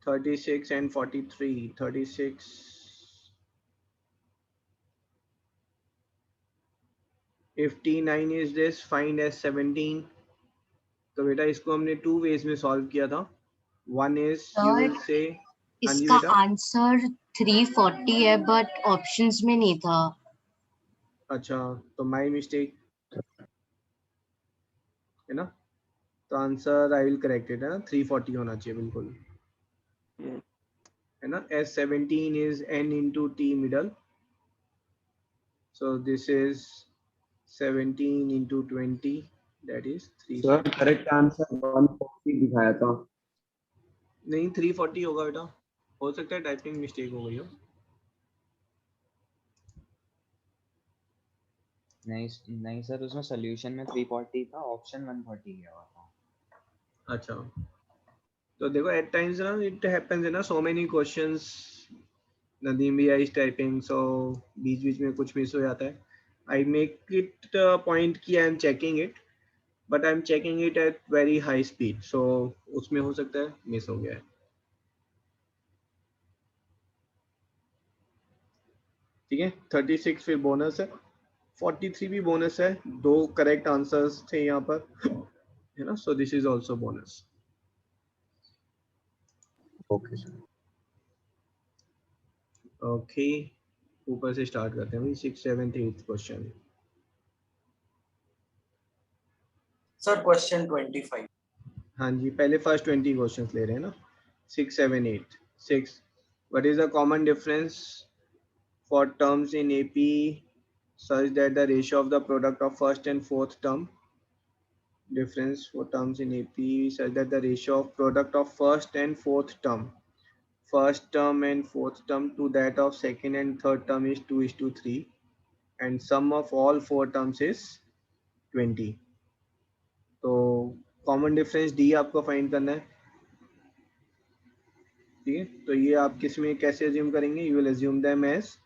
36 and 43. 36 if T9 is this, find as 17. तो बेटा इसको हमने 2 ways में सॉल्व किया था. One is you sir will say, हाँ जी इसका बेटा, आंसर 340 है बट ऑप्शंस में नहीं था. अच्छा तो माई मिस्टेक है ना. तो answer I will correct it है ना, 340 होना चाहिए बिल्कुल है ना. S17 is n into T middle, so this is 17 into 20, that is 340. Sir correct answer 140 दिखाया था. नहीं 340 होगा बेटा, हो सकता है टाइपिंग मिस्टेक हो गई हो. नहीं सर, उसमें सोल्यूशन में 340 था, ऑप्शन 140 गया हुआ था. अच्छा तो देखो एट टाइम्स ना इट हैपेंस है ना, सो मेनी क्वेश्चंस नदीम भी आई टाइपिंग, सो बीच बीच में कुछ मिस हो जाता है. आई मेक इट पॉइंट कि I am checking it, but I am checking it at very high speed, so उसमें हो सकता है मिस हो गया है. ठीक है 36 फिर बोनस है, 43 भी बोनस है, 2 करेक्ट आंसर्स थे यहाँ पर है ना, so this is also bonus. Okay sir. Okay ऊपर से स्टार्ट करते हैं भाई. 6, 7, 8 क्वेश्चन. Sir question 25. हाँ जी पहले फर्स्ट 20 क्वेश्चंस ले रहे हैं ना. 6, 7, 8. 6 what is the common difference for terms in AP such that the ratio of the product of first and fourth term, difference for terms in AP such that the ratio of product of first and fourth term, first term and fourth term to that of second and third term is 2:3 and sum of all 4 terms is 20. तो common difference D आपको find करना है. ठीक है तो ये आप किस में कैसे अज्यूम करेंगे, you will assume them as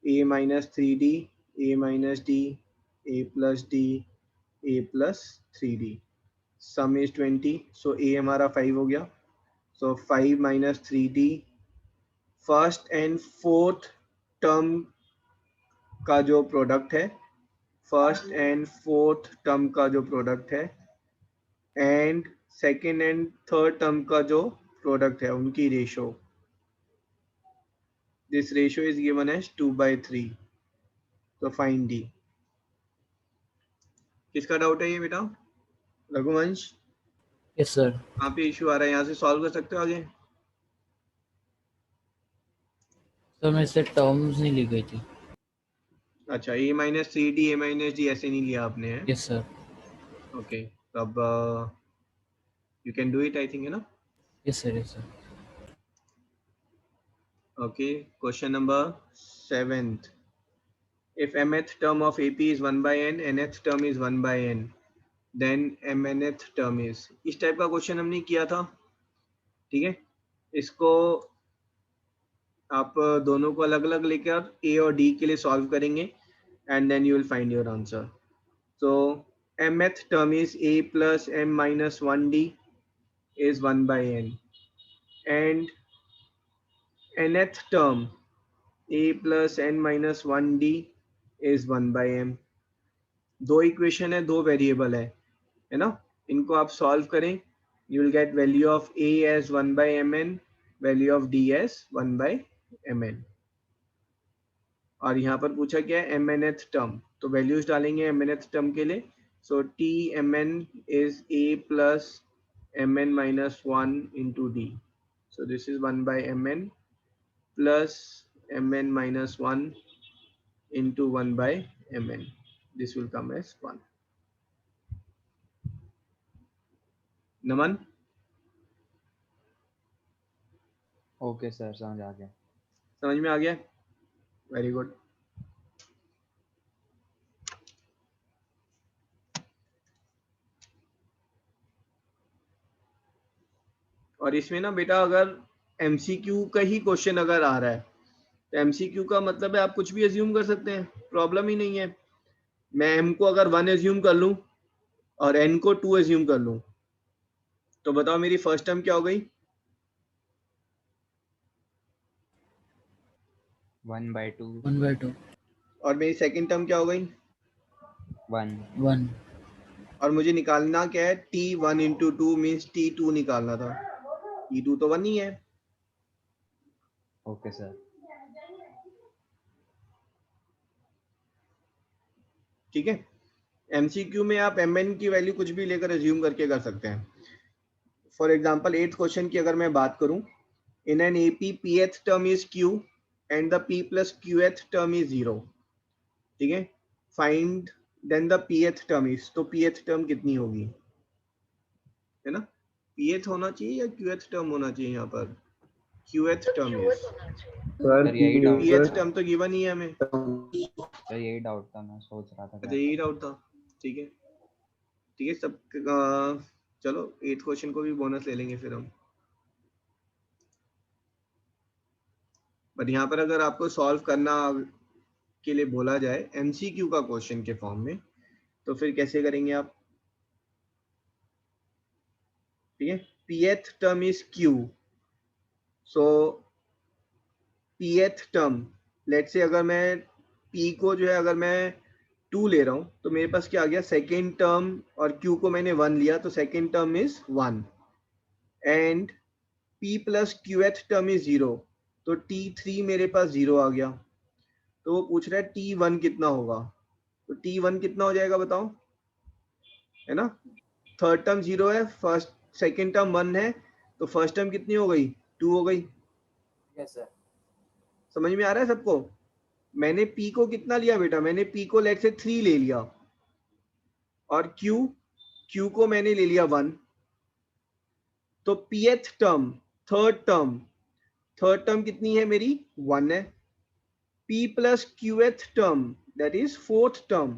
a minus 3d, a minus d, a plus d, a plus 3d. Some is 20, so a हमारा 5 हो गया, सो 5 minus 3d. First and fourth term का जो प्रोडक्ट है, फर्स्ट एंड फोर्थ टर्म का जो product है and second and third term का जो प्रोडक्ट है उनकी ratio. This ratio is given as 2/3. तो फाइंड डी. किसका डाउट है ये बेटा, रघुवंश? Yes sir. कहाँ पे इशू आ रहा है, यहाँ से सॉल्व कर सकते हो आगे? सर मैं से टर्म्स नहीं ली गई थी. अच्छा a minus 3d a minus d ऐसे नहीं लिया आपने है? Yes sir. ओके अब you can do it I think है ना. Yes sir. Yes sir. Okay question number 7th. If mth term of AP is 1/n, nth term is 1/n, then mnth term is. इस type का question हमने किया था. ठीक है इसको आप दोनों को अलग अलग लेकर A और D के लिए सॉल्व करेंगे and then you will find your answer. So mth term is a plus m minus 1d is 1/n and nth term a plus n minus 1d is 1/m. दो equation है, दो variable है ना. इनको आप solve करें, you will get value of a as 1/mn, value of d as 1/mn. और यहाँ पर पूछा क्या है mnth टर्म, तो वैल्यूज डालेंगे mnth टर्म के लिए. सो t mn is a plus mn minus 1 into d. So this is 1/mn plus mn minus 1 into 1/mn. This will come as 1. Naman okay sir, समझ आ गया. समझ में आ गया, वेरी गुड. और इसमें ना बेटा अगर MCQ का ही क्वेश्चन अगर आ रहा है तो MCQ का मतलब है आप कुछ भी अज्यूम कर सकते हैं, प्रॉब्लम ही नहीं है. मैं M को अगर 1 अज्यूम कर लूं और N को 2 अज्यूम कर लूं तो बताओ मेरी फर्स्ट टर्म क्या हो गई, 1/2 1/2 और मेरी सेकंड टर्म क्या हो गई? 1 1 और मुझे निकालना क्या है? t1 into two means t2 निकालना था। t2 तो 1 ही है। Okay sir. ठीक है, एमसीक्यू में आप mn की वैल्यू कुछ भी लेकर अज्यूम करके कर सकते हैं। फॉर एग्जांपल 8th क्वेश्चन की अगर मैं बात करूं, in an AP pth term is q and the p plus qth term is 0। ठीक है, find then the pth term is, तो pth टर्म कितनी होगी, है ना? pth होना चाहिए या qth टर्म होना चाहिए? यहाँ पर qth term is, sir sir यही डाउट pth टर्म तो गिवन ही है हमें। सर यही डाउट था, मैं सोच रहा था अच्छा, क्या यही करूं। डाउट था। ठीक है, ठीक है सब। चलो 8th क्वेश्चन को भी बोनस ले लेंगे फिर हम। बट यहाँ पर अगर आपको सॉल्व करना के लिए बोला जाए एमसीक्यू का क्वेश्चन के फॉर्म में, तो फिर कैसे करेंगे आप? ठीक है, pth term is q, so pth term, let say अगर मैं p को जो है अगर मैं 2 ले रहा हूँ तो मेरे पास क्या आ गया? सेकेंड टर्म, और q को मैंने 1 लिया तो second term is 1 and p plus qth term is 0, तो t3 मेरे पास 0 आ गया। तो वो पूछ रहा है t1 कितना होगा, तो t1 कितना हो जाएगा बताओ, है ना? थर्ड टर्म 0 है, फर्स्ट सेकेंड टर्म 1 है, तो फर्स्ट टर्म कितनी हो गई? 2 हो गई। Yes sir. समझ में आ रहा है सबको? मैंने p को कितना लिया बेटा? मैंने p को लेट से 3 ले लिया, और q को मैंने ले लिया 1, तो pth टर्म, थर्ड टर्म कितनी है मेरी? 1 है। p plus qth term that is fourth term,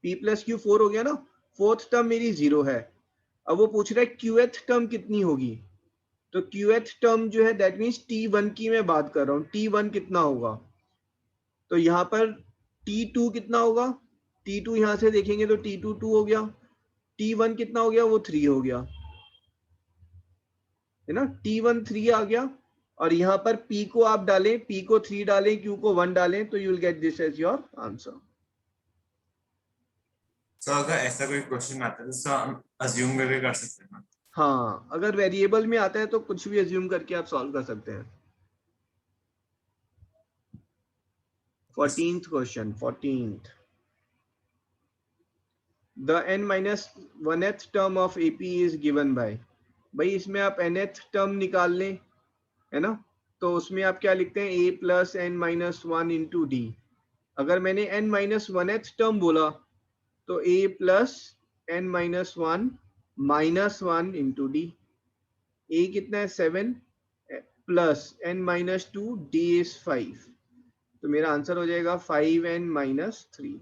p plus q 4 हो गया ना, फोर्थ टर्म मेरी 0 है। अब वो पूछ रहा है qth टर्म कितनी होगी, तो qth टर्म जो है दैट मीन्स t1 की मैं बात कर रहा हूँ, t1 कितना होगा? तो यहाँ पर t2 कितना होगा? t2 यहाँ से देखेंगे तो t2 2 हो गया, t1 कितना हो गया? वो 3 हो गया, है ना? t1 3 आ गया, और यहाँ पर p को आप डालें, p को 3 डालें, q को 1 डालें, तो you will get this as your answer. Sir अगर ऐसा कोई क्वेश्चन आता है तो सर हम अज्यूम करके कर सकते हैं ना? हाँ, अगर वेरिएबल में आता है तो कुछ भी अज्यूम करके आप सॉल्व कर सकते हैं। 14th question, 14th, the n minus 1th term of AP is given by, भाई इसमें आप nth टर्म निकाल लें, है ना? तो उसमें आप क्या लिखते हैं? a plus n minus 1 into d. अगर मैंने n माइनस 1th टर्म बोला तो a plus n minus 1 minus 1 into d. a कितना है? 7 plus n minus 2, d is 5, तो मेरा आंसर हो जाएगा 5n माइनस 3।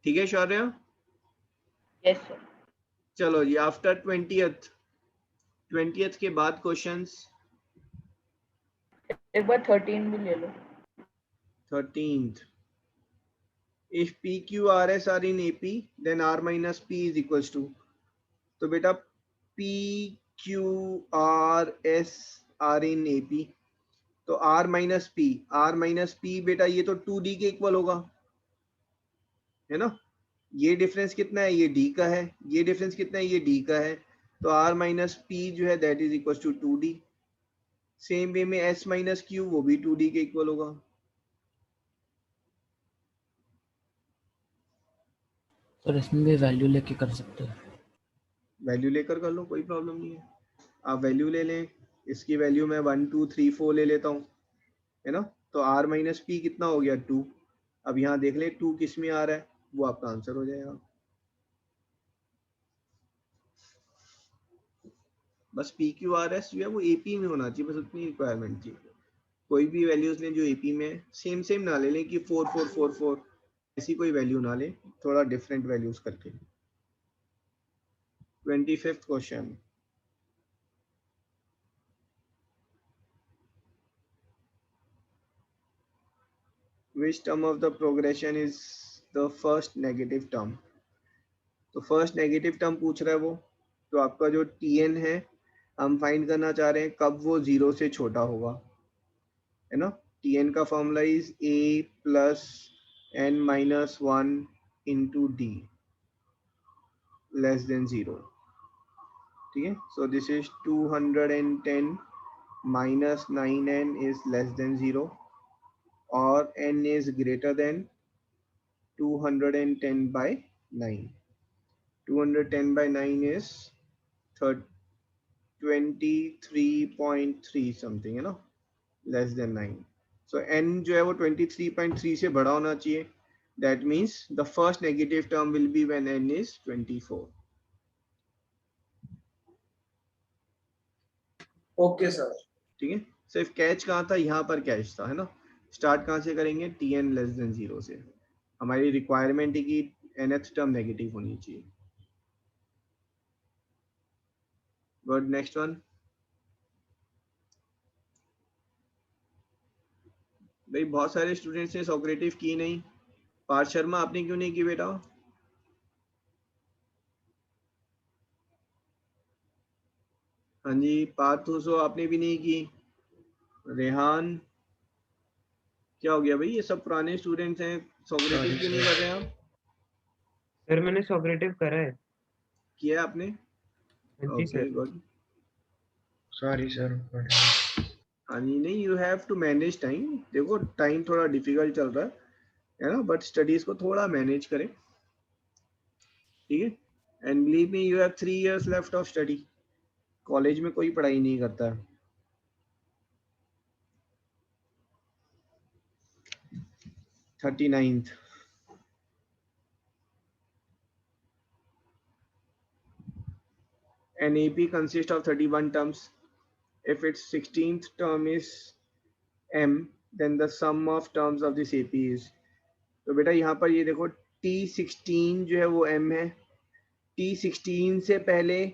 ठीक है शौर्य? Yes sir. चलो जी, आफ्टर 20th के बाद क्वेश्चंस। एक बार 13 भी ले लो। 13th, if PQRS are in AP then R minus P is equals to, तो बेटा PQRS are in AP, तो R minus P बेटा ये तो 2D के इक्वल होगा, है ना? ये डिफरेंस कितना है? ये D का है। ये डिफरेंस कितना है? ये D का है। तो R माइनस P जो है that is equal to 2D। Same way में S माइनस Q वो भी 2D के इक्वल होगा। सर इसमें भी वैल्यू लेके कर सकते हैं। वैल्यू लेकर कर लो, कोई प्रॉब्लम नहीं है। आप वैल्यू ले लें, इसकी वैल्यू मैं 1 2 3 4 ले लेता हूँ, है ना? तो R माइनस P कितना हो गया? 2। अब यहाँ देख ले 2 किस में आ रहा है, वो आपका आंसर हो जाएगा। बस PQRS जो है वो AP में होना चाहिए, बस उतनी रिक्वायरमेंट थी। कोई भी वैल्यूज लें जो AP में, सेम ना ले लें कि 4 4 4 4, ऐसी कोई वैल्यू ना लें, थोड़ा डिफरेंट वैल्यूज करके। 25th question, which term of the progression is the first negative term? तो फर्स्ट नेगेटिव टर्म पूछ रहा है वो, तो आपका जो Tn है हम फाइंड करना चाह रहे हैं कब वो 0 से छोटा होगा, है ना। Tn का formula is a plus n minus 1 into D less than 0, ठीक है। So this is 210 minus 9n is less than 0 और n is greater than 210 by 9. 210 by 9 is 23.3 something, है ना, less than 9. So n जो है वो 23.3 से बड़ा होना चाहिए. That means the first negative term will be when n is 24. Okay sir. ठीक है। सिर्फ कैच कहाँ था, यहाँ पर कैच था, है ना। स्टार्ट कहाँ से करेंगे, Tn लेस देन 0 से. हमारी रिक्वायरमेंट है कि nth टर्म नेगेटिव होनी चाहिए. Good, next one. भाई बहुत सारे स्टूडेंट्स ने सोक्रेटिव की नहीं. पार्थ शर्मा आपने क्यों नहीं की बेटा? हाँ जी, पार्थ हुसो आपने भी नहीं की. रेहान, क्या हो गया भाई, ये सब पुराने स्टूडेंट्स हैं, सोक्रेटिव क्यों नहीं कर रहे हैं आप? सर मैंने सोक्रेटिव करा है। किया आपने? जी okay, sir. Good. Sorry sir. हाँ जी, नहीं, you have to manage time. देखो टाइम थोड़ा डिफिकल्ट चल रहा है ना, बट स्टडीज को थोड़ा मैनेज करें, ठीक है. And believe me, you have 3 years left of study. College में कोई पढ़ाई नहीं करता है. 39th. An AP consists of 31 terms. If its 16th term is M, then the sum of terms of this AP is. तो बेटा यहाँ पर ये देखो T16 जो है वो M है. T16 से पहले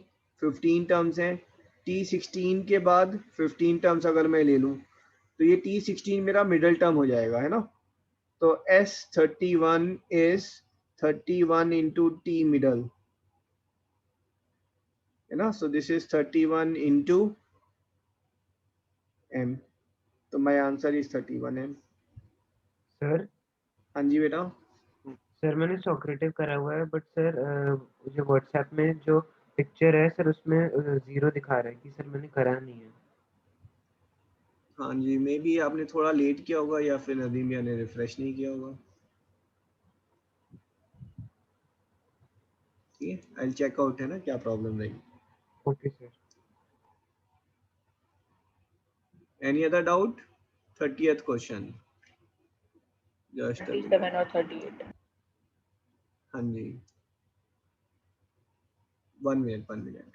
15 टर्म्स हैं. T16 के बाद 15 टर्म्स अगर मैं ले लूँ तो ये T16 मेरा मिडल टर्म हो जाएगा, है ना. तो S31 is 31 into T middle, है ना. So this is 31 into M. तो my answer is 31M. Sir हाँ जी बेटा. सर मैंने सोक्रेटिव करा हुआ है, बट सर जो व्हाट्सएप में जो पिक्चर है सर उसमें 0 दिखा रहा है कि सर मैंने करा नहीं है। हाँ जी, मे बी आपने थोड़ा लेट किया होगा या फिर नदीम भैया ने रिफ्रेश नहीं किया होगा. ठीक है, आई विल चेक आउट, है ना, क्या प्रॉब्लम रही. Okay sir. Any other doubt? 30th question. Just 37 और 38. हाँ जी, 1 minute 1 minute.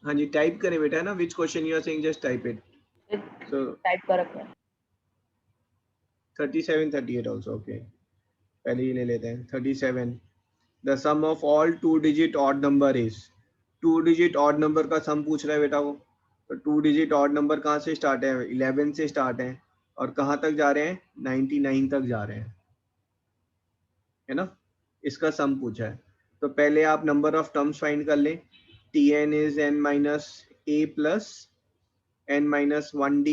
हाँ जी, टाइप करें बेटा, है ना. Which question you are saying, just type it. So type कर रखा है. 37 38 also, okay. पहले ही ले लेते हैं. 37. The sum of all 2-digit odd number is. 2-digit odd number का सम पूछ रहा है बेटा वो. तो 2-digit odd number कहाँ से स्टार्ट है? 11 से स्टार्ट है और कहाँ तक जा रहे हैं? 99 तक जा रहे हैं, है ना. इसका सम पूछा है. तो पहले आप नंबर ऑफ टर्म्स फाइंड कर लें. Tn is n minus a plus n minus 1d.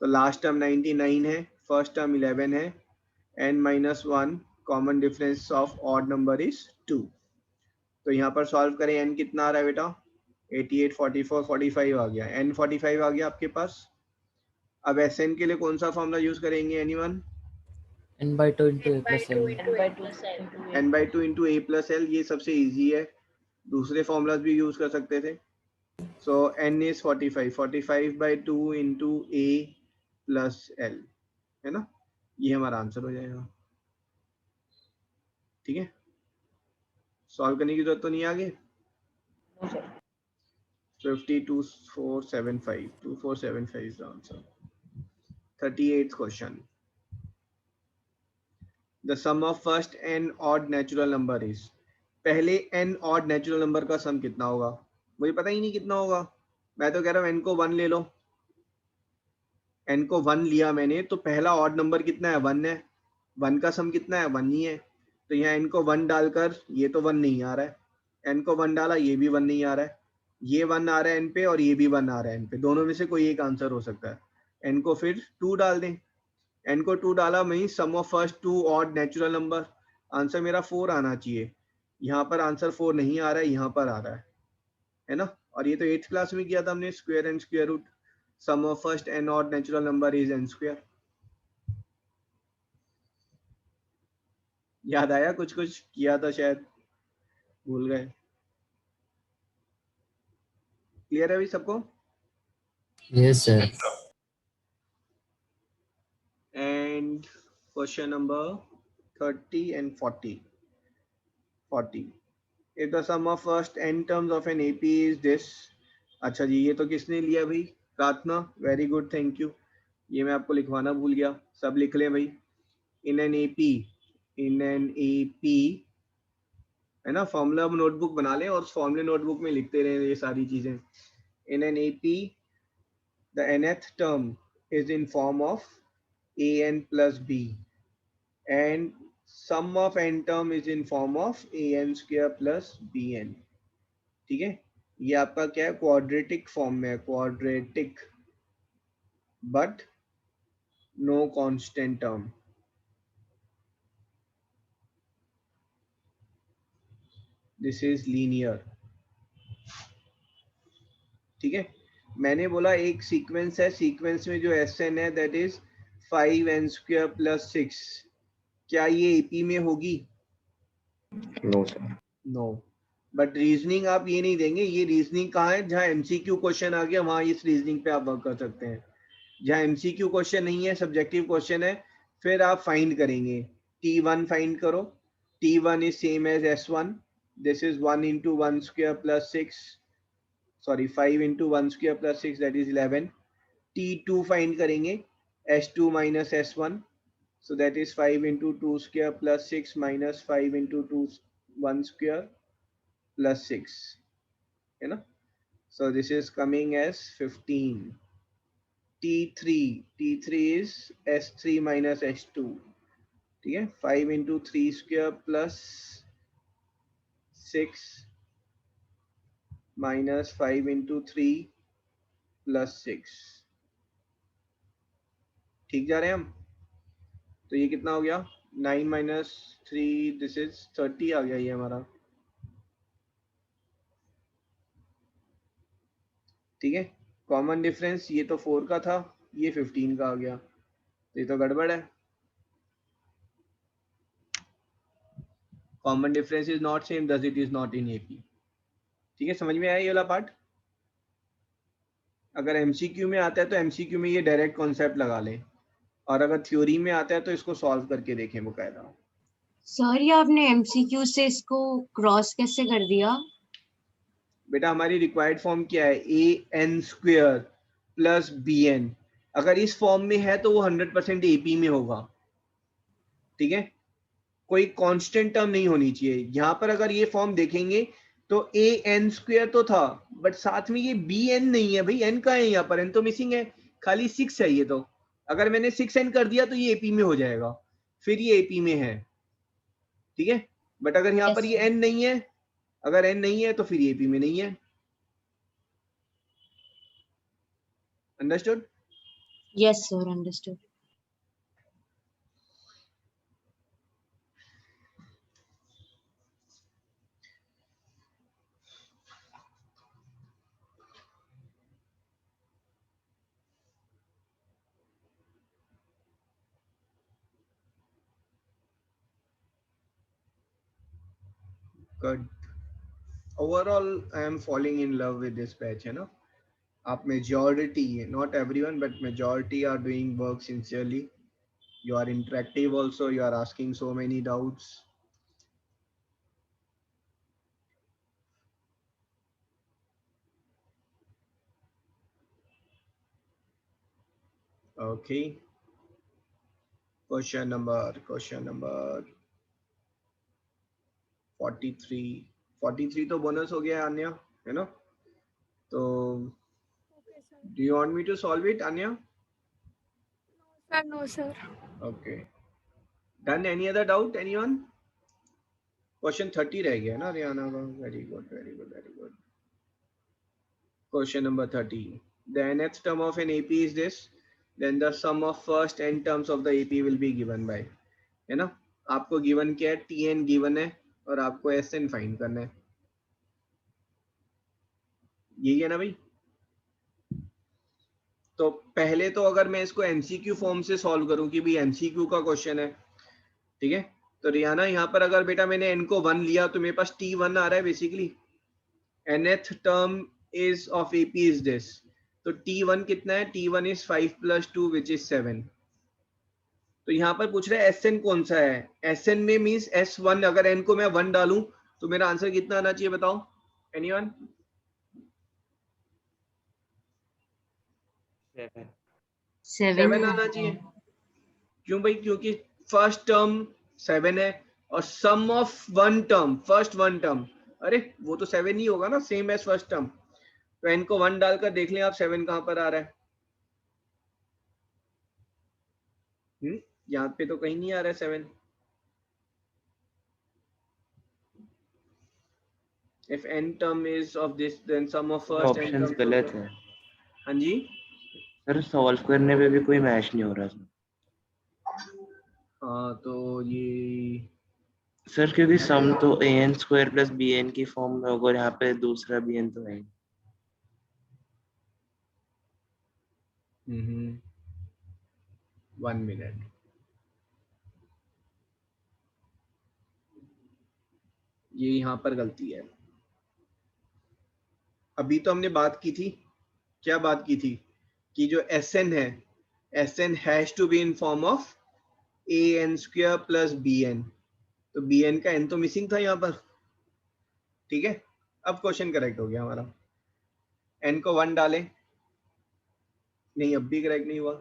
तो लास्ट टर्म 99 है, फर्स्ट टर्म 11 है. n minus 1 common difference of odd number is 2. तो यहाँ पर सॉल्व करें. n कितना आ रहा है बेटा? 88 44 45 आ गया. n 45 आ गया आपके पास. अब Sn के लिए कौन सा फॉर्मूला यूज करेंगे? Anyone? n/2 into a plus l. n/2 into a plus l. ये सबसे इजी है, दूसरे फॉर्मूलाज भी यूज कर सकते थे. सो n is 45. 45/2 into a plus l, है ना. ये हमारा आंसर हो जाएगा. ठीक है, सॉल्व करने की जरूरत तो नहीं आगे. 52475. 2475 is the answer. 38th question. The sum of first n odd natural number is. पहले n odd natural number का सम कितना होगा? मुझे पता ही नहीं कितना होगा. मैं तो कह रहा हूँ n को 1 ले लो. n को 1 लिया मैंने, तो पहला ऑड नंबर कितना है, 1 है, 1 का सम कितना है, 1 ही है, तो यहाँ n को 1 डालकर, ये तो 1 नहीं आ रहा है, n को 1 डाला, ये भी 1 नहीं आ रहा है, ये 1 आ रहा है n पे और ये भी 1 आ रहा है n पे, दोनों में से कोई एक आंसर हो सकता है। n को फिर 2 डाल दें, n को 2 डाला, मैं sum of first 2 odd natural number, answer मेरा 4 आना चाहिए, यहाँ पर आंसर 4 नहीं आ रहा है, यहाँ पर आ रहा है ना। और ये तो 8th क्लास में किया था हमने, square and square root, sum of first n odd natural number is n square. याद आया, कुछ कुछ किया था शायद, भूल गए। क्लियर है अभी सबको? Yes sir. And question number 30 and 40. If the sum of first n terms of an AP is this. अच्छा जी, ये तो किसने लिया भाई, प्रार्थना, वेरी गुड, थैंक यू। ये मैं आपको लिखवाना भूल गया, सब लिख लें भाई। इन एन AP है ना, फॉर्मूला अब नोटबुक बना लें और फॉर्मूले नोटबुक में लिखते रहे ये सारी चीजें। In an AP the nth term is in form of an plus b and sum of n term is in form of an square plus bn। ठीक है, ये आपका क्या है, क्वाड्रेटिक फॉर्म में है, quadratic but no constant term. This is linear. ठीक है, मैंने बोला एक सीक्वेंस है, सीक्वेंस में जो Sn है that is 5n square plus 6, क्या ये AP में होगी? No sir. No, but reasoning आप ये नहीं देंगे, ये रीजनिंग कहाँ है, जहाँ MCQ क्वेश्चन आ गया वहां इस रीजनिंग पे आप वर्क कर सकते हैं। जहाँ MCQ क्वेश्चन नहीं है, सब्जेक्टिव क्वेश्चन है, फिर आप फाइंड करेंगे, T1 फाइंड करो, T1 is same as S1, this is 1 into 1 square plus 6, sorry 5 into 1 square plus 6 that is 11। T2 find करेंगे, S2 minus S1, so that is 5 into 2 square plus 6 minus 5 into 2 1 square plus 6 है ना, so this is coming as 15। T3 is S3 minus S2, ठीक है, 5 into 3 square plus 6 minus 5 into 3 plus 6। ठीक जा रहे हैं हम? तो ये कितना हो गया, 9 minus 3, दिस इज 30 आ गया ये हमारा। ठीक है, कॉमन डिफरेंस ये तो 4 का था, ये 15 का आ गया, तो ये तो गड़बड़ है। Common difference is not same, thus it is not in AP। ठीक है, समझ में आया ये वाला पार्ट? अगर MCQ में आता है तो MCQ में ये डायरेक्ट कॉन्सेप्ट लगा लें, और अगर थ्योरी में आता है तो इसको सॉल्व करके देखें बकायदा। सर ये आपने MCQ से इसको क्रॉस कैसे कर दिया? बेटा हमारी रिक्वायर्ड फॉर्म क्या है, an स्क्वायर प्लस bn, अगर इस फॉर्म में है तो वो 100% AP में होगा। ठीक है, कोई कांस्टेंट टर्म नहीं होनी चाहिए। यहाँ पर अगर ये फॉर्म देखेंगे तो an स्क्वायर तो था, बट साथ में ये bn नहीं है भाई, n का है यहाँ पर, n तो मिसिंग है, खाली 6 है ये तो। अगर मैंने 6n कर दिया तो ये AP में हो जाएगा, फिर ये AP में है। ठीक है, बट अगर यहाँ पर ये n नहीं है, अगर n नहीं है तो फिर ये AP में नहीं है। Understood? Yes sir, understood. Good. Overall, I am falling in love with this batch, है ना? आप majority, not everyone, but majority are doing work sincerely. You are interactive also. You are asking so many doubts. Okay. Question number 43. 43 तो bonus हो गया अन्या, है ना? तो do you want me to solve it, Anya? No, sir. Okay. Done. Any other doubt? Anyone? Question 30 रह गया ना रियाना का. Very good, very good, very good. Question number 30. The nth term of an AP is this. Then the sum of first n terms of the AP will be given by. है ना? आपको given क्या है? Tn given है और आपको Sn find करना है. यही है ना भाई? तो पहले तो अगर मैं इसको MCQ फॉर्म से सॉल्व करूं कि भाई MCQ का क्वेश्चन है, ठीक है, तो रियाना यहाँ पर अगर बेटा मैंने n को 1 लिया तो मेरे पास T1 आ रहा है basically. nth term is of AP is this. तो T1 कितना है? T1 is 5 plus 2 which is 7. तो यहाँ पर पूछ रहा है Sn कौन सा है. Sn में मीन्स S1. अगर n को मैं 1 डालूं तो मेरा आंसर कितना आना चाहिए बताओ? एनीवन? 7 आना चाहिए. क्यों भाई? क्योंकि फर्स्ट टर्म 7 है और sum of one term, first one term, अरे वो तो 7 ही होगा ना, सेम एज फर्स्ट टर्म. तो n को 1 डालकर देख लें आप 7 कहां पर आ रहा है. यहाँ पे तो कहीं नहीं आ रहा है 7. If n term is of this, then sum of first n options terms गलत of the... है हाँ जी. सर, सॉल्व करने पे भी कोई मैच नहीं हो रहा सर. हाँ तो ये सर क्योंकि सम तो an स्क्वायर प्लस bn की फॉर्म में होगा और यहाँ पे दूसरा bn तो है ही. 1 मिनट. ये यहाँ पर गलती है. अभी तो हमने बात की थी, क्या बात की थी कि जो Sn है, Sn has to be in form of an square plus bn. तो bn का n तो मिसिंग था यहाँ पर, ठीक है. अब क्वेश्चन करेक्ट हो गया हमारा. n को 1 डालें, नहीं अब भी करेक्ट नहीं हुआ.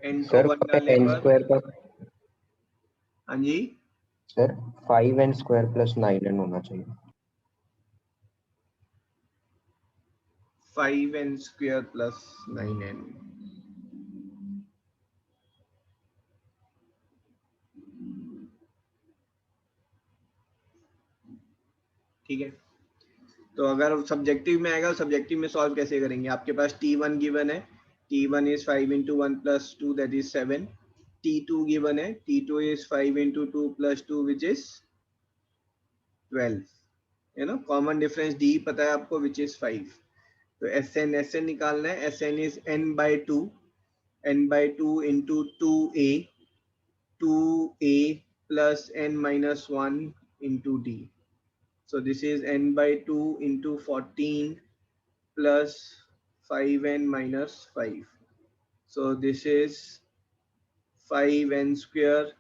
n को सर 1 डालने n पर, स्क्वायर का हाँ जी, sir 5n square plus 9n होना चाहिए. 5n square plus 9n. ठीक है. तो अगर सब्जेक्टिव में आएगा, सब्जेक्टिव में सॉल्व कैसे करेंगे? आपके पास T1 गिवन है, T1 is 5 into 1 plus 2 that is 7. T2 given है, T2 is 5 into 2 plus 2 which is 12. है ना. कॉमन डिफरेंस D पता है आपको which is 5. तो Sn निकालना है. Sn is n by 2, n by 2 into 2a plus n minus 1 into D. So this is n by 2 into 14 plus 5n minus 5. So this is 5n square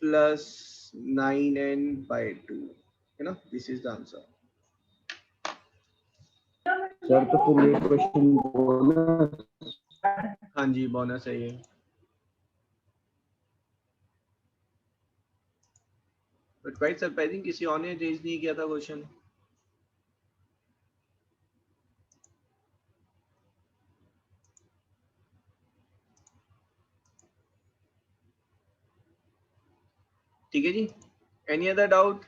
plus 9n by 2. You know, this is the answer. Sir तो फिर ये question bonus. हाँ जी, bonus है ये. But quite surprising, किसी और ने raise नहीं किया था क्वेश्चन. ठीक है जी. Any other doubt?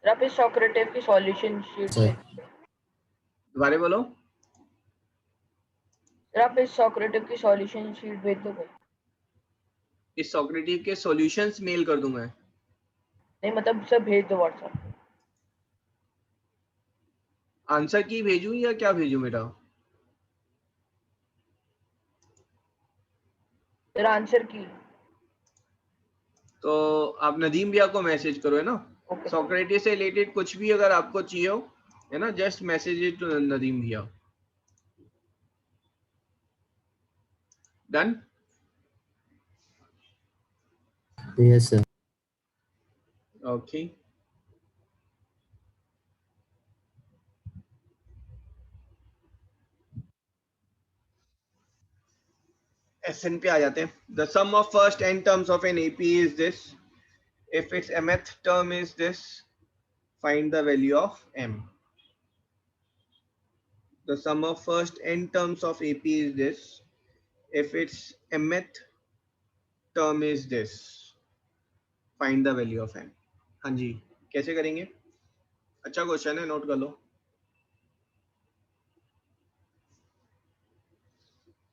आप इस सॉक्रेटिव की सॉल्यूशन शीट सर दोबारा बोलो. आप इस सॉक्रेटिव की सॉल्यूशन शीट भेज दो. इस सॉक्रेटिव के सॉल्यूशंस मेल कर दूंगा. नहीं मतलब सब भेज दो व्हाट्सएप. आंसर की भेजूं या क्या भेजूं बेटा? तेरा आंसर की. तो आप नदीम भैया को मैसेज करो, है ना. ओके. सॉक्रेटिस से रिलेटेड कुछ भी अगर आपको चाहिए हो, है ना, just message it to Nadeem भैया. Done. Yes sir. Okay. Sn पे आ जाते हैं. The sum of first n terms of an AP is this. If its mth term is this, find the value of m. The sum of first n terms of AP is this. If its mth term is this, find the value of m. हाँ जी, कैसे करेंगे? अच्छा question है, note कर लो.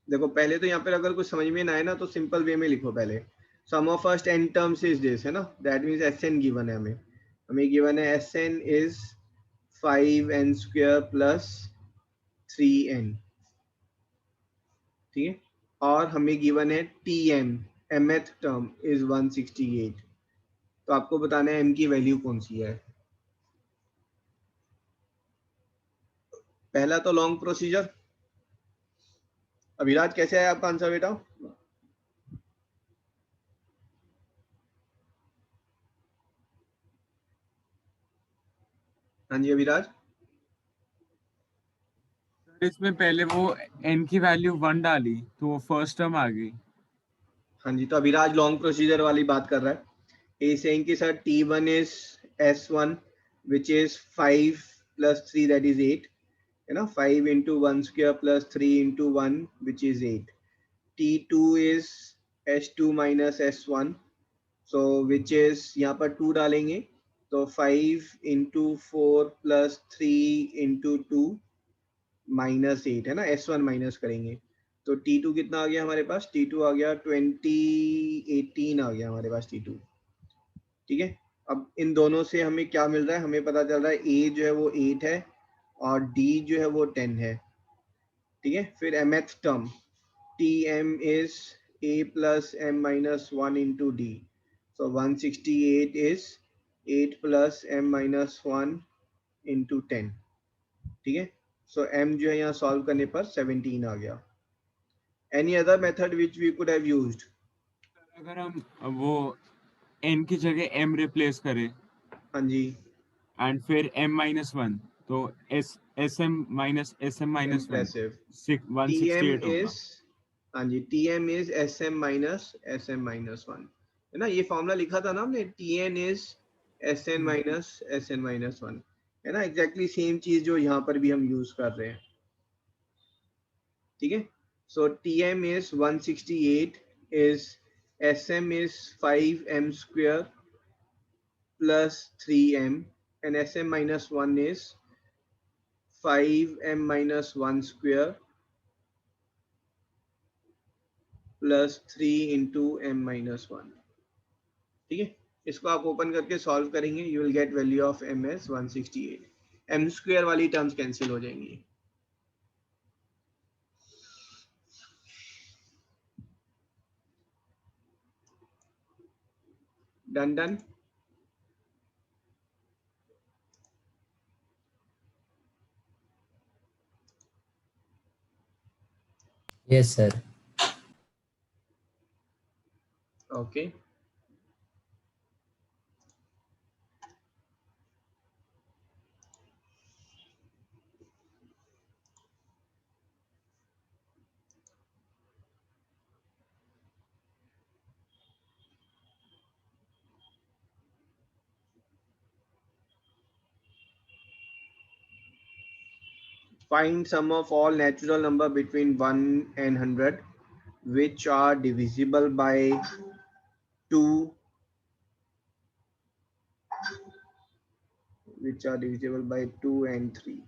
देखो पहले तो यहाँ पर अगर कुछ समझ में ना आए ना तो सिंपल वे में लिखो पहले. Sum of first n terms is this, है ना. दैट मीन्स Sn गिवन है हमें गिवन है Sn is 5n square plus 3n. ठीक है. और हमें गिवन है Tm, mth टर्म इज 168. तो आपको बताना है m की वैल्यू कौन सी है. पहला तो लॉन्ग प्रोसीजर. अभिराज कैसे आया आपका आंसर बेटा? हाँ जी अभिराज. इसमें पहले वो n की वैल्यू 1 डाली तो वो फर्स्ट टर्म आ गई. हाँ जी, तो अभिराज लॉन्ग प्रोसीजर वाली बात कर रहा है. ए सेइंग कि sir T1 is S1 which is 5 plus 3 that is 8, है ना. 5 into 1 square plus 3 into 1 which is 8. T2 is S2 minus S1, so which is यहाँ पर 2 डालेंगे तो 5 into 4 plus 3 into 2 minus 8, है ना. S1 माइनस करेंगे तो T2 कितना आ गया हमारे पास? T2 आ गया 2018 आ गया हमारे पास T2. ठीक है. अब इन दोनों से हमें क्या मिल रहा है? हमें पता चल रहा है A जो है वो 8 है और D जो है वो 10 है. ठीक है. फिर mth term Tm is A plus m minus 1 into D. So 168 is 8 plus m minus 1 into 10. ठीक है. So m जो है यहाँ सॉल्व करने पर 17 आ गया. Any other method which we could have used? अगर हम वो n की जगह m रिप्लेस करें हाँ जी. एंड फिर m-1 तो sm minus 1 Impressive. 168 Tm होगा. is, हाँ जी, Tm is Sm minus 1, है ना. ये फॉर्मूला लिखा था ना हमने, Tn is Sn minus 1, है ना. एग्जैक्टली सेम चीज जो यहाँ पर भी हम यूज कर रहे हैं. ठीक है. सो Tm is 168 is Sm is 5m square plus 3m and Sm minus 1 is 5m minus 1 square plus 3 into m minus 1. ठीक है. इसको आप ओपन करके सॉल्व करेंगे, you will get value of m as 168. m square वाली terms cancel हो जाएंगी. Done. Yes sir. Okay. Find sum of all natural number between 1 and 100 which are divisible by 2, and 3.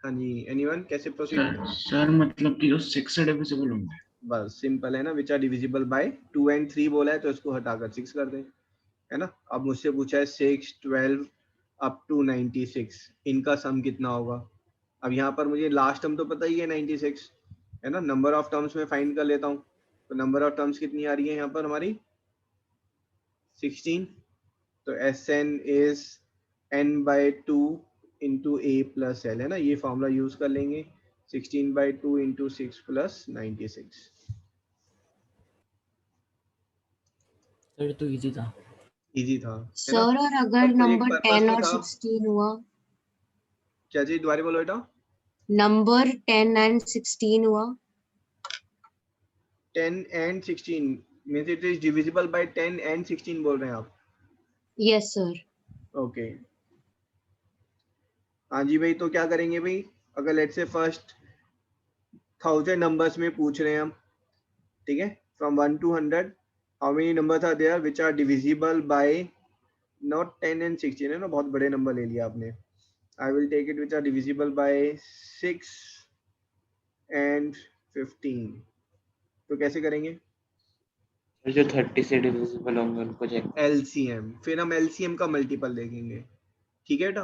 हाँ जी. एनीवन कैसे proceed? Sir मतलब कि जो 6 से divisible होंगे. बस सिंपल है ना. Which are divisible by 2 and 3 बोला है तो इसको हटाकर 6 कर दें, है ना. अब मुझसे पूछा है 6, 12 अप टू 96, इनका सम कितना होगा? अब यहाँ पर मुझे लास्ट टर्म तो पता ही है 96, है ना. नंबर ऑफ टर्म्स में फाइंड कर लेता हूँ. तो नंबर ऑफ टर्म्स कितनी आ रही है यहाँ पर हमारी? 16. तो Sn is n by 2 into a plus l, है ना. ये फॉर्मूला यूज कर लेंगे. 16 by 2 into 6 plus 96. सर तो इजी था. इजी था, है ना. सर और अगर अब तो एक नंबर purpose 10 तो और था. 16 हुआ? क्या चीज दोबारा बोलो बेटा? नंबर 10 एंड 16 हुआ। 10 and 16 means it is divisible by 10 and 16 बोल रहे हैं आप? Yes sir. ओके हाँ जी भाई, तो क्या करेंगे भाई, अगर लेट्स से फर्स्ट 1000 नंबर्स में पूछ रहे हैं हम, ठीक है, from 1 to 100 how many numbers are there which are divisible by not 10 and 16 है ना, बहुत बड़े नंबर ले लिया आपने। I will take it which are divisible by 6 and 15। तो कैसे करेंगे? जो 30 से डिविजिबल होंगे उनको चेक। एलसीएम, फिर हम एलसीएम का मल्टीपल देखेंगे, ठीक है बेटा?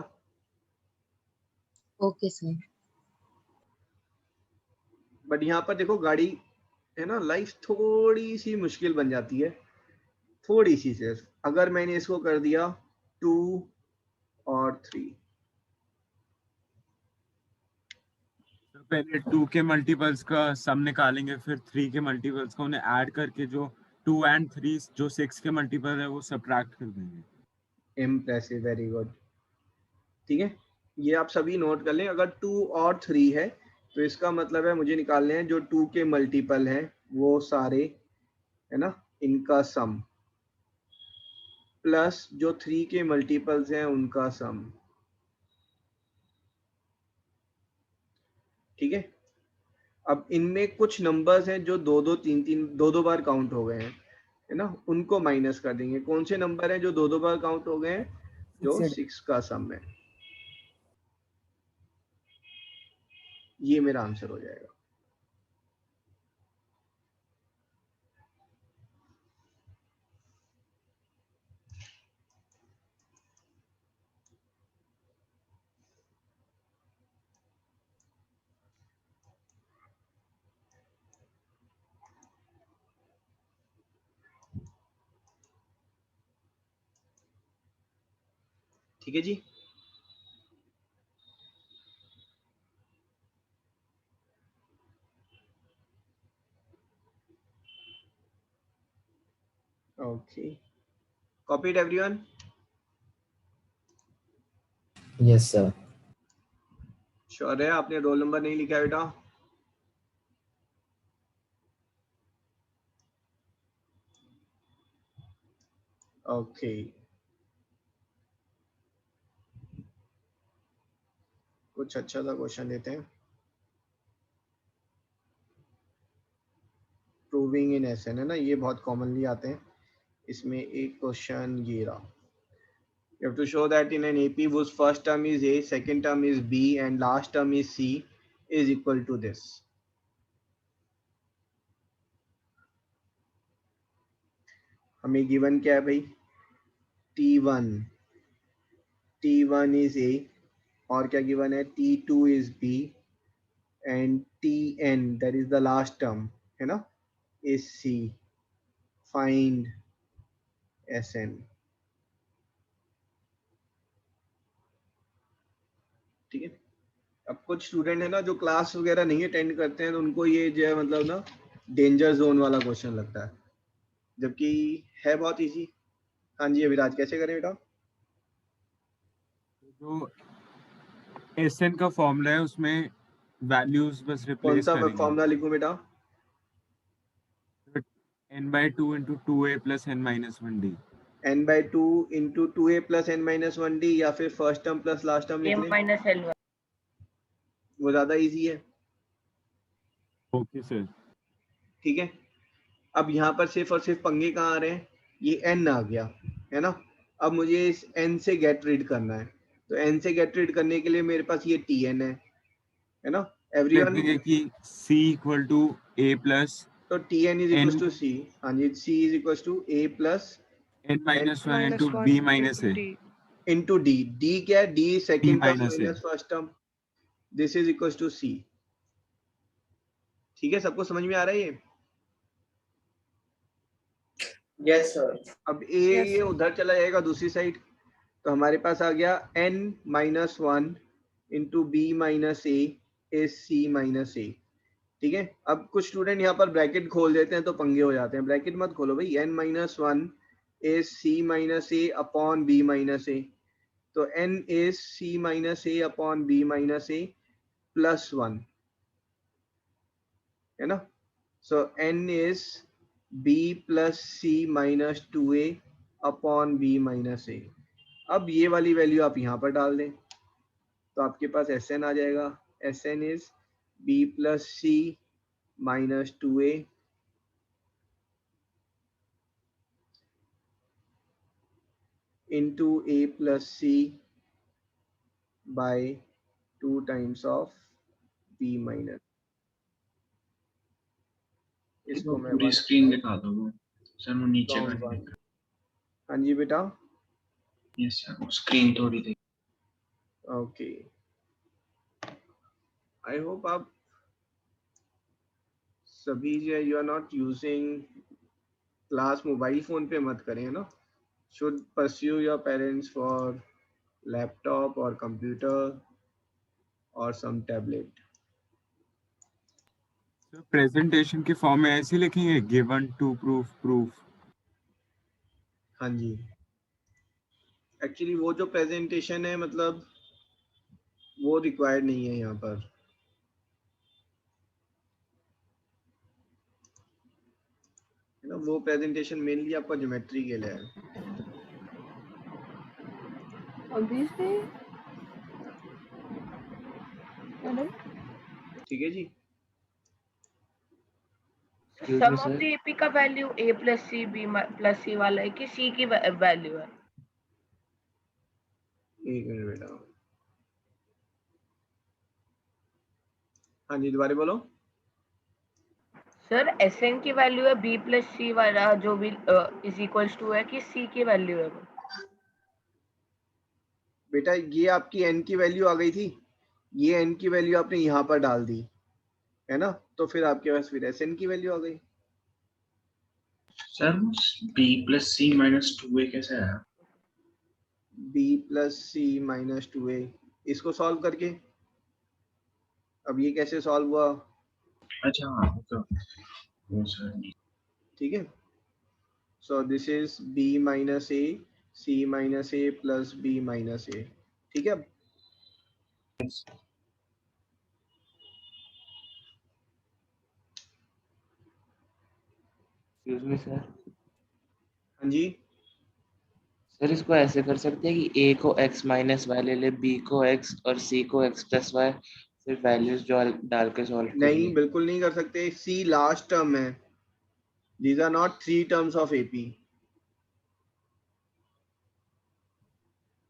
Okay sir. बट यहाँ पर देखो गाड़ी है ना, लाइफ थोड़ी सी मुश्किल बन जाती है, थोड़ी सी सिर्फ। अगर मैंने इसको कर दिया 2 और 3, तो पहले 2 के मल्टीपल्स का सम निकालेंगे, फिर 3 के मल्टीपल्स का उन्हें ऐड करके जो 2 and 3 जो 6 के मल्टीपल है वो सब्ट्रैक्ट कर देंगे। Impressive, very good. ठीक है, ये आप सभी नोट कर लें। अगर 2 और 3 है तो इसका मतलब है मुझे निकालने हैं जो 2 के मल्टीपल हैं वो सारे, है ना, इनका सम, प्लस जो 3 के मल्टीपल्स हैं उनका सम। ठीक है, अब इनमें कुछ नंबर्स हैं जो 2-2, 3-3, 2-2 बार काउंट हो गए हैं, है ना, उनको माइनस कर देंगे। कौन से नंबर हैं जो 2-2 बार काउंट हो गए हैं? जो 6 का सम है। ये मेरा आंसर हो जाएगा। ठीक है जी, okay, copied everyone? Yes sir. Sure है? आपने रोल नंबर नहीं लिखा है बेटा? ओके, कुछ अच्छा सा क्वेश्चन लेते हैं। प्रूविंग इन एसएन है ना, ये बहुत कॉमनली आते हैं। इसमें एक क्वेश्चन ये रहा, you have to show that in an AP whose first term is A, second term is B and last term is C is equal to this. हमें गिवन क्या है भाई? T1 is A और क्या given है? T2 is B and Tn, that is the last term, है ना, is C. Find Sn. ठीक है, अब कुछ स्टूडेंट है ना जो क्लास वगैरह नहीं अटेंड करते हैं तो उनको ये जो है मतलब ना डेंजर जोन वाला क्वेश्चन लगता है, जबकि है बहुत इजी। हाँ जी अभिराज, कैसे करें बेटा? जो एसएन का फॉर्मूला है उसमें वैल्यूज बस कौन रिप्लेस सा करेंगे। फॉर्मूला लिखूं बेटा? n/2 into 2a plus n-1d। n/2 into 2a plus n-1d या फिर first term plus last term लिख a लें, minus l1। वो ज्यादा इजी है। Okay sir. ठीक है, अब यहाँ पर सिर्फ और सिर्फ पंगे कहाँ आ रहे हैं? ये n आ गया है ना, अब मुझे इस n से गेट रीड करना है, तो n से गेट रीड करने के लिए मेरे पास ये tn है ना एवरीवन, लिखेंगे कि c equal to a plus तो tn is equals n to c। हाँ जी, c is equals to a plus n-1 into b minus a into d। d क्या है? d second term minus a। Minus first term, this is equals to c। ठीक है, सबको समझ में आ रहा है ये? Yes sir. अब a ये उधर चला जाएगा दूसरी साइड, तो हमारे पास आ गया n-1 into B minus A is c minus A. ठीक है, अब कुछ स्टूडेंट यहाँ पर ब्रैकेट खोल देते हैं तो पंगे हो जाते हैं। ब्रैकेट मत खोलो भाई, n-1 is c minus A upon b minus A, तो n is c minus A upon b minus A +1 है ना. So n is b plus c minus 2a upon b minus a. अब ये वाली value आप यहाँ पर डाल दें तो आपके पास Sn आ जाएगा. Sn is b plus c minus 2a into a plus c by 2 times of b minus. इसको मैं पूरी स्क्रीन दिखा दो सर, वो नीचे Round का one. नहीं. हाँ जी बेटा. यस सर, स्क्रीन थोड़ी देख. ओके, आई होप आप सभी जो है you are not using class mobile phone पे मत करें, है ना. Should pursue your parents for laptop और कंप्यूटर और सम टैबलेट. प्रेजेंटेशन के फॉर्म में ऐसे लिखेंगे गिवन टू प्रूफ. हाँ जी, एक्चुअली वो जो प्रेजेंटेशन है मतलब वो रिक्वायर्ड नहीं है यहाँ पर. है ना, वो प्रेजेंटेशन मेनली आपका ज्योमेट्री के लिए है. ठीक है जी. सम ऑफ द एपी का value a plus c b plus c वाला है कि c की वैल्यू है? एक मिनट बेटा. हाँ जी, दोबारा बोलो. सर Sn की वैल्यू है b plus c वाला जो भी इज इक्वल्स टू है कि c की वैल्यू है वो? बेटा ये आपकी n की वैल्यू आ गई थी, ये n की वैल्यू आपने यहाँ पर डाल दी है ना, तो फिर आपके पास फिर Sn की वैल्यू आ गई. Sir b plus c minus 2a कैसे आया? b plus c minus 2a इसको सॉल्व करके. अब ये कैसे सॉल्व हुआ? अच्छा हाँ, वो सर. ठीक है. So this is b minus a c minus a plus b minus a. ठीक है. Excuse me sir. हाँ जी. सर इसको ऐसे कर सकते हैं कि a को x माइनस y ले ले, b को x और c को x प्लस y, सिर्फ वैल्यूज जो डाल के सॉल्व नहीं, बिल्कुल नहीं कर सकते. c लास्ट टर्म है. These are not 3 terms of AP.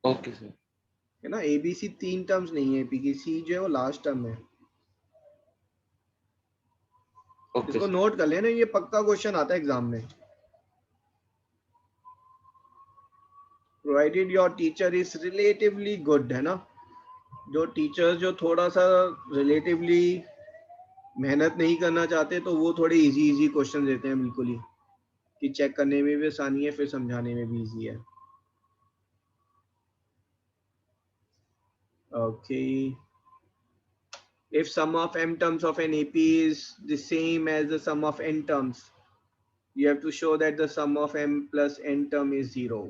Okay sir. है ना, ABC 3 टर्म्स नहीं है AP की, c जो है वो लास्ट टर्म है. ओके इसको सर. नोट कर लेना, ये पक्का क्वेश्चन आता है एग्जाम में. Provided your teacher is relatively good, है ना. जो टीचर्स जो थोड़ा सा रिलेटिवली मेहनत नहीं करना चाहते तो वो थोड़े इजी क्वेश्चन देते हैं, बिल्कुल ही कि चेक करने में भी आसानी है, फिर समझाने में भी इजी है. Okay. If sum of m terms of an AP is the same as the sum of n terms, you have to show that the sum of m plus n term is 0.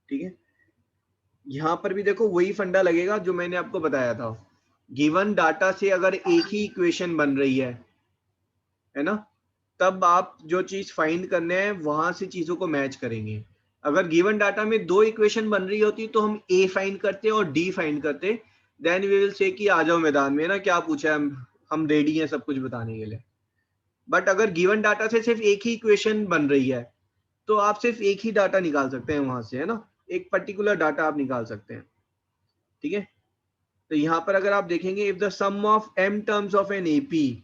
ठीक है. यहाँ पर भी देखो वही फंडा लगेगा जो मैंने आपको बताया था. गिवन डाटा से अगर एक ही इक्वेशन बन रही है ना, तब आप जो चीज फाइंड करने हैं वहां से चीजों को मैच करेंगे. अगर गिवन डाटा में 2 इक्वेशन बन रही होती तो हम a फाइंड करते और d फाइंड करते, देन वी विल से कि आ जाओ मैदान में ना, क्या पूछा है, हम रेडी हैं सब कुछ बताने के लिए. बट अगर गिवन डाटा से सिर्फ एक ही इक्वेशन बन रही है तो आप सिर्फ एक ही डाटा निकाल सकते हैं वहां से, है ना. एक पर्टिकुलर डाटा आप निकाल सकते हैं. ठीक है. तो यहाँ पर अगर आप देखेंगे, if the sum of m terms of an AP,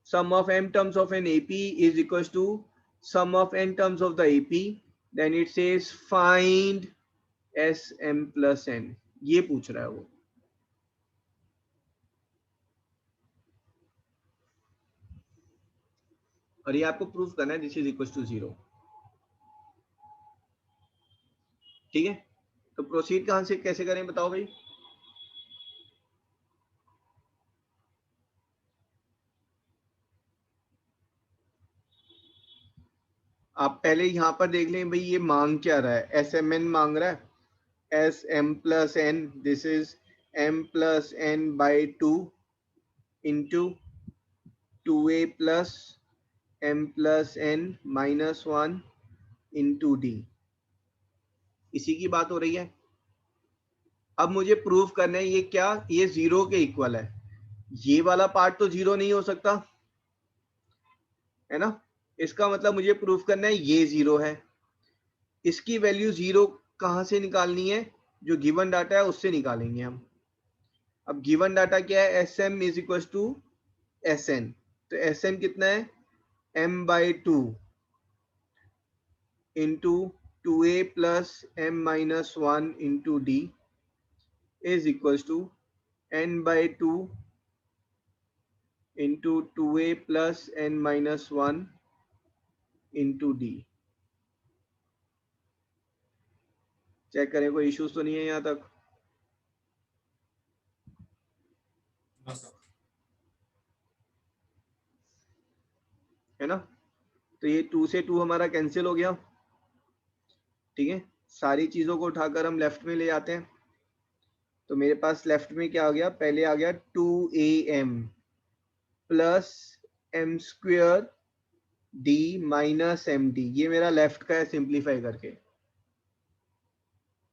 sum of m terms of an AP is equals to sum of n terms of the AP, then it says find Sm plus n. ये पूछ रहा है वो. और ये आपको proof करना है दिस इज इक्वल टू 0. ठीक है. तो प्रोसीड कहां से कैसे करें बताओ भाई. आप पहले यहां पर देख लें भाई, ये मांग क्या रहा है. Smn मांग रहा है. Sm plus n, this is m plus n by 2 into 2a plus m plus n minus 1 into d। इसी की बात हो रही है। अब मुझे प्रूव करना है ये क्या, ये जीरो के इक्वल है। ये वाला पार्ट तो जीरो नहीं हो सकता है ना, इसका मतलब मुझे प्रूव करना है ये जीरो है। इसकी वैल्यू जीरो कहां से निकालनी है, जो गिवन डाटा है उससे निकालेंगे हम। अब गिवन डाटा क्या है, S m is equal to S n. तो एस एन कितना है, m by 2 into 2a plus m minus 1 into d is equals to n by 2 into 2a plus n minus 1 into d। Check करें कोई issues तो नहीं है यहाँ तक। No, sir. है ना, तो ये 2 से 2 हमारा कैंसिल हो गया। ठीक है, सारी चीजों को उठाकर हम लेफ्ट में ले जाते हैं। तो मेरे पास लेफ्ट में क्या आ गया, पहले आ गया 2am plus m square d minus m d. ये मेरा लेफ्ट का है सिंप्लीफाई करके,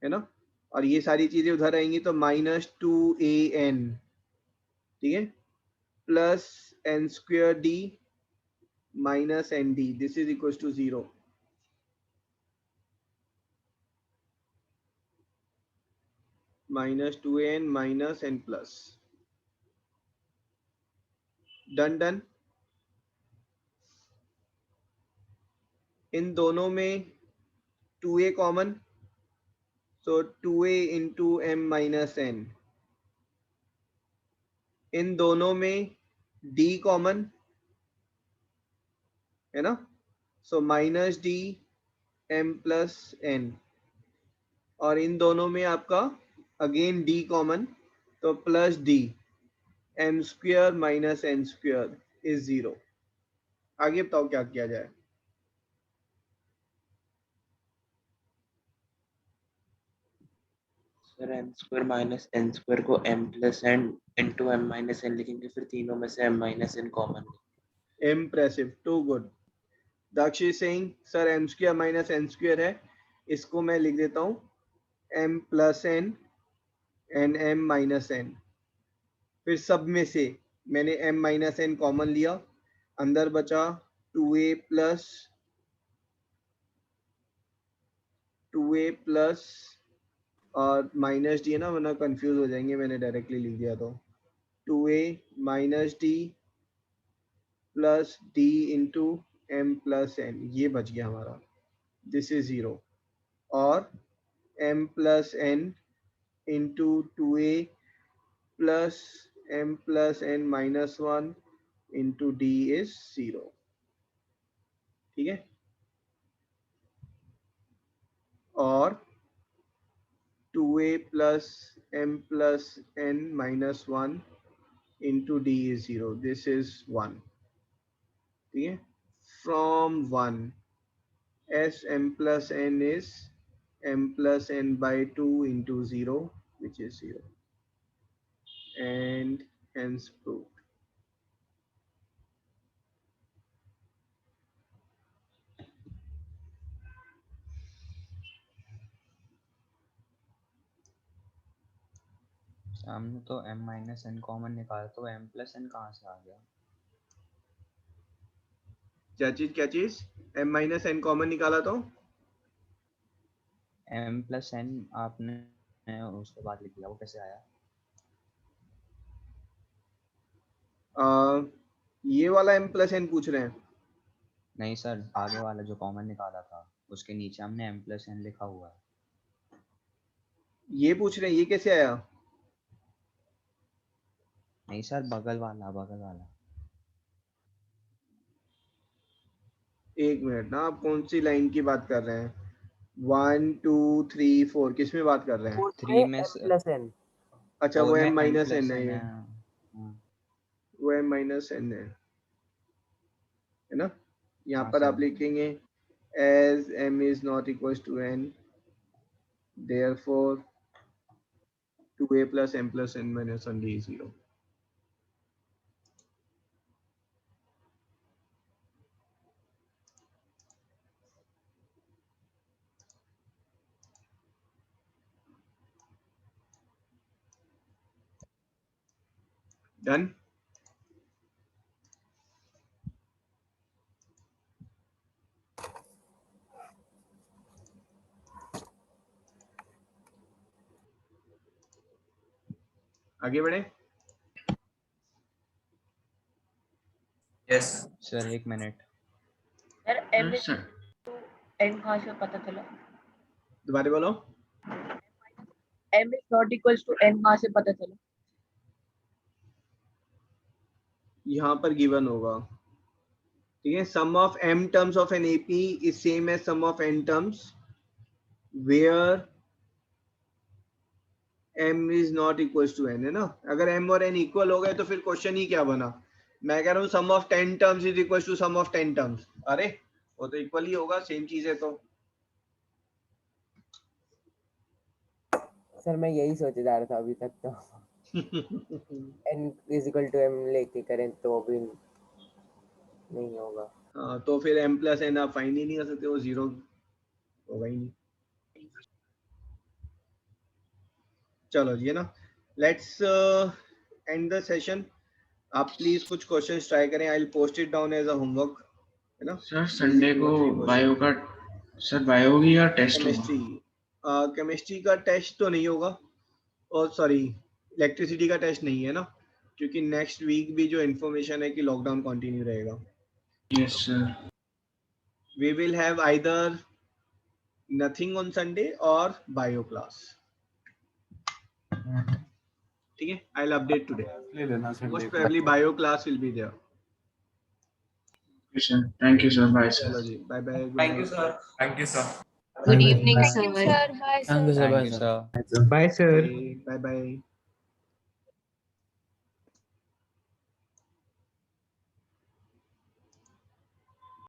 है ना। और ये सारी चीजें उधर आएंगी तो माइनस 2an, ठीक है, plus n square d minus N D, this is equal to 0। Minus 2an minus n plus, done done. इन दोनों में 2a common, so 2a into m minus n। इन दोनों में d कॉमन है ना, so minus D m plus n। और इन दोनों में आपका अगेन d कॉमन, तो plus D m square minus n square is 0। आगे बताओ क्या किया जाए। Sir m square minus n square को m plus n into m minus n लिखेंगे, फिर तीनों में से m minus n common. Impressive, too good. Daksh is saying sir m square minus n square है, इसको मैं लिख देता हूँ m plus n and m minus n। फिर सब में से मैंने m माइनस n कॉमन लिया, अंदर बचा 2a प्लस और माइनस डी है ना, वरना कंफ्यूज हो जाएंगे, मैंने डायरेक्टली लिख दिया। तो 2a minus d plus d into m plus n, ये बच गया हमारा, दिस इज 0। और m plus n into 2a plus m plus n minus 1 into d is 0। ठीक है, और 2a plus m plus n minus 1 into d is 0, this is 1। ठीक है, from 1 s m plus n is m plus n by 2 into 0, which is 0, and hence proved। हमने तो m minus n common निकाला, तो m plus n कहाँ से आ गया? क्या चीज m माइनस n कॉमन निकाला तो m प्लस n आपने उसके बाद लिख दिया, वो कैसे आया? ये वाला m प्लस n पूछ रहे हैं। नहीं सर, आगे वाला जो कॉमन निकाला था उसके नीचे हमने m प्लस n लिखा हुआ है। ये पूछ रहे हैं ये कैसे आया। नहीं सर, बगल वाला। एक मिनट ना, आप कौन सी लाइन की बात कर रहे हैं, 1 2 3 4 किस में बात कर रहे हैं। 3 में प्लस n। अच्छा वो में m माइनस plus n है, n ये हाँ। वो m माइनस n है ना। यहाँ हाँ पर सर। आप लिखेंगे as m is not equals to n, therefore 2a plus m plus n minus 1d is 0. Done? आगे बढ़े? Yes. Sir 1 minute. Sir m is n कहाँ से पता चला? दोबारा बोलो। m is not equals to n कहाँ से पता चला? यहाँ पर गिवन होगा, ठीक है। Sum of m terms of an AP is same as sum of n terms where m is not equals to n, है ना। अगर m और n इक्वल हो गए तो फिर क्वेश्चन ही क्या बना। मैं कह रहा हूँ sum of 10 terms is equal to sum of 10 terms. अरे वो तो इक्वल ही होगा, सेम चीज है तो। सर मैं यही सोचे जा रहा था अभी तक तो n is equal to m लेके करें तो अभी नहीं होगा। हाँ, तो फिर m प्लस n आप फाइंड ही नहीं कर सकते, वो 0 होगा ही नहीं। चलो जी, है ना। Let's end the session. आप प्लीज कुछ क्वेश्चंस ट्राई करें। I will post it down as a homework, है ना। सर संडे को बायो का सर बायो की या टेस्ट केमिस्ट्री केमिस्ट्री का टेस्ट तो नहीं होगा, और सॉरी इलेक्ट्रिसिटी का टेस्ट नहीं है ना, क्योंकि नेक्स्ट वीक भी जो इन्फॉर्मेशन है कि लॉकडाउन कंटिन्यू रहेगा। Yes sir. We will have either nothing on Sunday और बायो क्लास, ठीक है। I will update today. ले लेना संडे मोस्ट को। Probably bio class will be there. Sir thank you sir, bye sir. चलो जी, bye bye. Thank you, sir. Thank you, sir. Good evening Thank you, sir. sir. Bye, sir. Thank you sir, thank bye you sir. Sir. Bye sir. Bye bye.